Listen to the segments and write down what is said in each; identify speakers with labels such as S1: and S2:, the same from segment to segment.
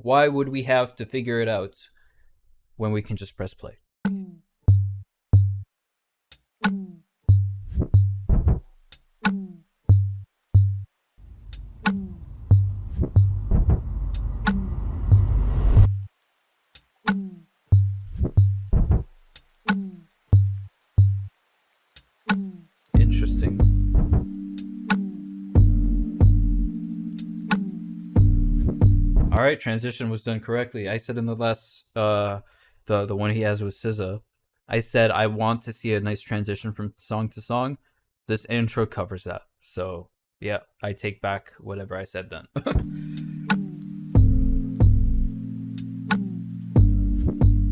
S1: Why would we have to figure it out when we can just press play? Interesting. All right, transition was done correctly. I said in the last the one he has with SZA, I said I want to see a nice transition from song to song. This intro covers that. So yeah, I take back whatever I said then.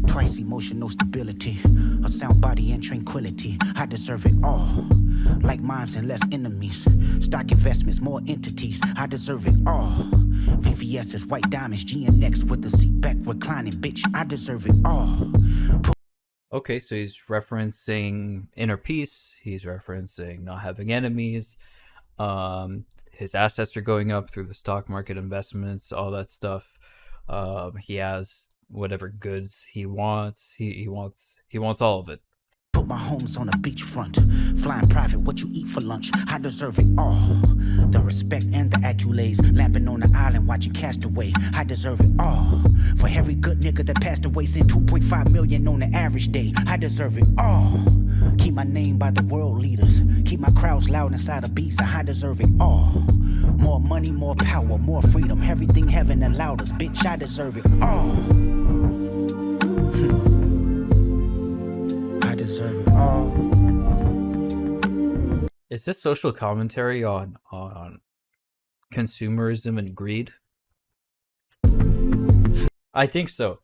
S2: Twice emotional stability, a sound body and tranquility. I deserve it all. Like minds and less enemies. Stock investments, more entities. I deserve it all. VVS's white diamonds, GNX with the seat back reclining. Bitch, I deserve it all.
S1: Okay, so he's referencing inner peace. He's referencing not having enemies. His assets are going up through the stock market investments, all that stuff. He has whatever goods he wants. He wants all of it.
S2: Put my homes on a beachfront, flying private, what you eat for lunch, I deserve it all. The respect and the accolades, lamping on the island, watching Castaway, I deserve it all. For every good nigga that passed away, send 2.5 million on the average day, I deserve it all. Keep my name by the world leaders, keep my crowds loud inside a beat, so I deserve it all. More money, more power, more freedom, everything heaven allowed us, bitch, I deserve it all. Deserve it all.
S1: Is this social commentary on consumerism and greed? I think so.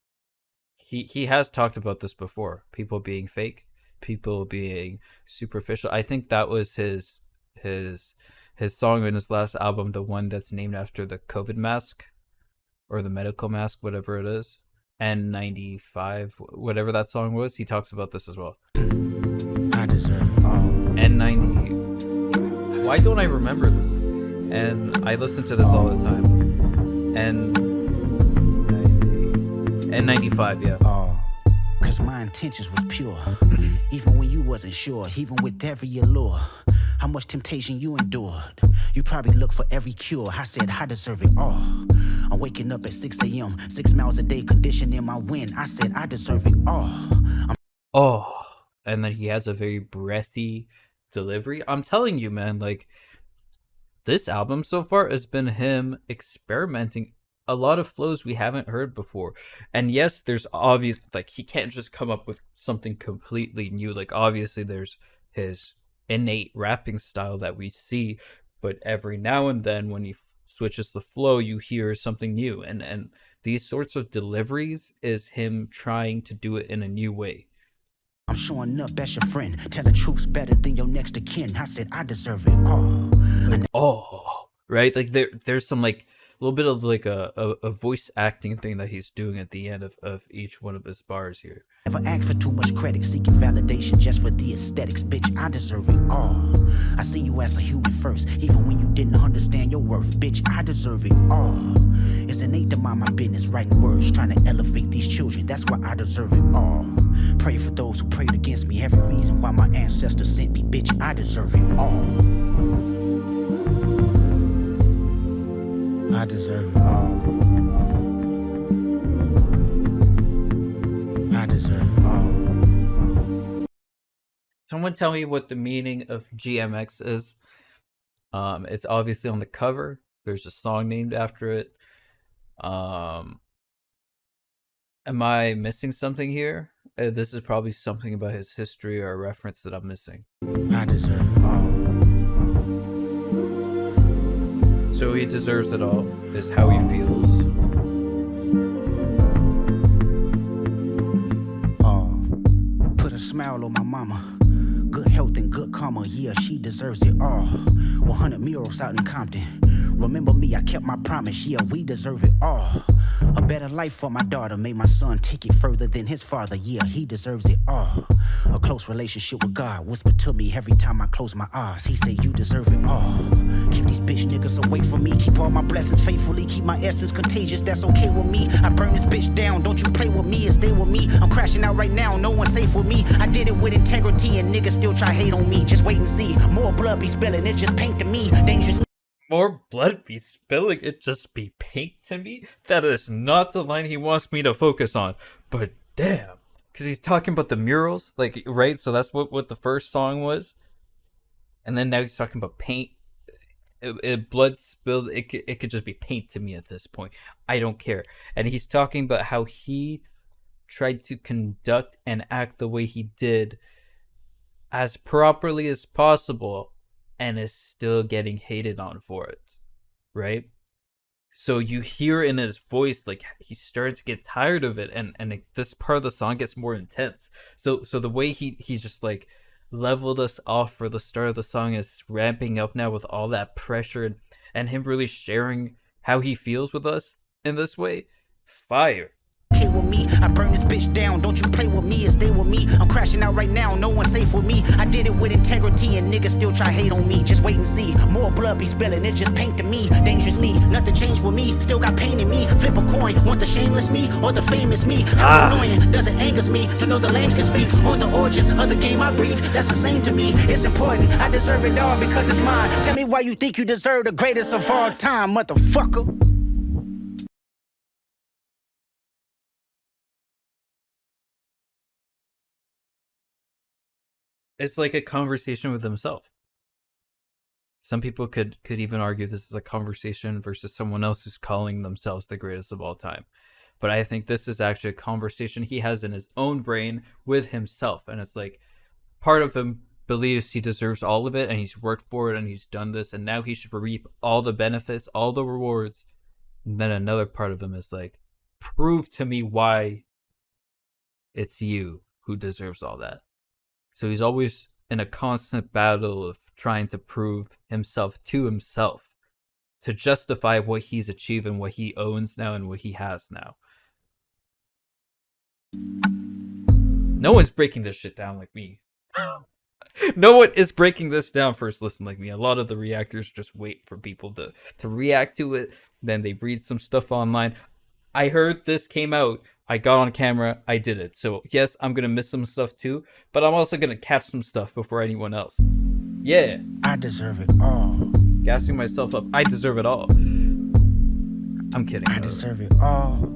S1: He has talked about this before. People being fake, people being superficial. I think that was his song in his last album, the one that's named after the COVID mask or the medical mask, whatever it is. N95, whatever that song was, he talks about this as well.
S2: I deserve all.
S1: N90. Why don't I remember this? And I listen to this all the time. N95, yeah.
S2: All. Cause my intentions was pure. Even when you wasn't sure, even with every allure. How much temptation you endured. You probably look for every cure. I said I deserve it all. I'm waking up at 6 a.m. 6 miles a day, conditioning my wind. I said I deserve it all.
S1: And then he has a very breathy delivery. I'm telling you, man, like, this album so far has been him experimenting a lot of flows we haven't heard before. And yes, there's obvious, like, he can't just come up with something completely new. Like, obviously there's his innate rapping style that we see, but every now and then when he switches the flow, you hear something new. And these sorts of deliveries is him trying to do it in a new way.
S2: I'm showing up as your friend, telling truths better than your next of kin. I said I deserve it all.
S1: Like, right? Like there's some like a little bit of like a voice acting thing that he's doing at the end of each one of his bars here.
S2: Never ask for too much credit, seeking validation just for the aesthetics. Bitch, I deserve it all. I see you as a human first, even when you didn't understand your worth. Bitch, I deserve it all. It's innate to mind my business, writing words, trying to elevate these children. That's why I deserve it all. Pray for those who prayed against me. Every reason why my ancestors sent me. Bitch, I deserve it all. I deserve it all. I deserve it all.
S1: Someone tell me what the meaning of GMX is. It's obviously on the cover. There's a song named after it. Am I missing something here? This is probably something about his history or a reference that I'm missing.
S2: I deserve it all.
S1: So he deserves it all, is how he feels.
S2: Put a smile on my mama. Good health and good karma, yeah, she deserves it all. 100 murals out in Compton. Remember me, I kept my promise, yeah, we deserve it all. A better life for my daughter. Made my son take it further than his father. Yeah, he deserves it all. A close relationship with God. Whisper to me every time I close my eyes. He say, you deserve it all. Keep these bitch niggas away from me. Keep all my blessings faithfully. Keep my essence contagious. That's okay with me. I burn this bitch down. Don't you play with me and stay with me. I'm crashing out right now. No one's safe with me. I did it with integrity and niggas still try hate on me. Just wait and see. More blood be spilling. It just paint to me. Dangerous.
S1: More blood be spilling, it just be pink to me? That is not the line he wants me to focus on. But damn. Because he's talking about the murals, like, right? So that's what the first song was. And then now he's talking about paint. Blood spilled, it could just be paint to me at this point. I don't care. And he's talking about how he tried to conduct and act the way he did as properly as possible and is still getting hated on for it, right? So you hear in his voice like he starts to get tired of it, and this part of the song gets more intense. So the way he just like leveled us off for the start of the song is ramping up now with all that pressure, and him really sharing how he feels with us in this way. Fire.
S2: Okay with me, I burn this bitch down. Don't you play with me and stay with me. I'm crashing out right now. No one's safe with me. I did it with integrity and niggas still try hate on me. Just wait and see. More blood be spilling. It just paint to me. Dangerously, nothing changed with me. Still got pain in me. Flip a coin. Want the shameless me or the famous me? How annoying does it angers me to know the lames can speak on the origins of the game I breathe? That's the same to me. It's important. I deserve it all because it's mine. Tell me why you think you deserve the greatest of all time, motherfucker.
S1: It's like a conversation with himself. Some people could even argue this is a conversation versus someone else who's calling themselves the greatest of all time. But I think this is actually a conversation he has in his own brain with himself. And it's like part of him believes he deserves all of it and he's worked for it and he's done this and now he should reap all the benefits, all the rewards. And then another part of him is like, prove to me why it's you who deserves all that. So he's always in a constant battle of trying to prove himself to himself to justify what he's achieved and what he owns now and what he has now. No one's breaking this shit down like me. No one is breaking this down first listen like me. A lot of the reactors just wait for people to react to it. Then they read some stuff online. I heard this came out. I got on camera. I did it. So yes, I'm going to miss some stuff too. But I'm also going to catch some stuff before anyone else. Yeah.
S2: I deserve it all.
S1: Gassing myself up. I deserve it all. I'm kidding.
S2: I deserve it all.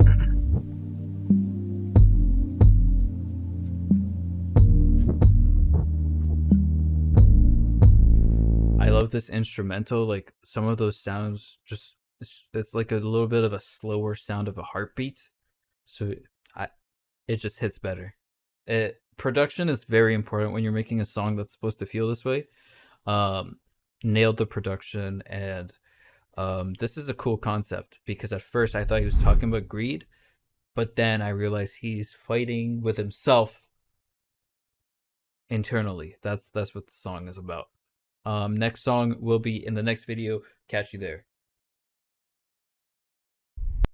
S1: I love this instrumental. Like some of those sounds just, it's like a little bit of a slower sound of a heartbeat. So it just hits better. Production is very important when you're making a song that's supposed to feel this way. Nailed the production, and this is a cool concept because at first I thought he was talking about greed, but then I realized he's fighting with himself internally. That's what the song is about. Next song will be in the next video. Catch you there.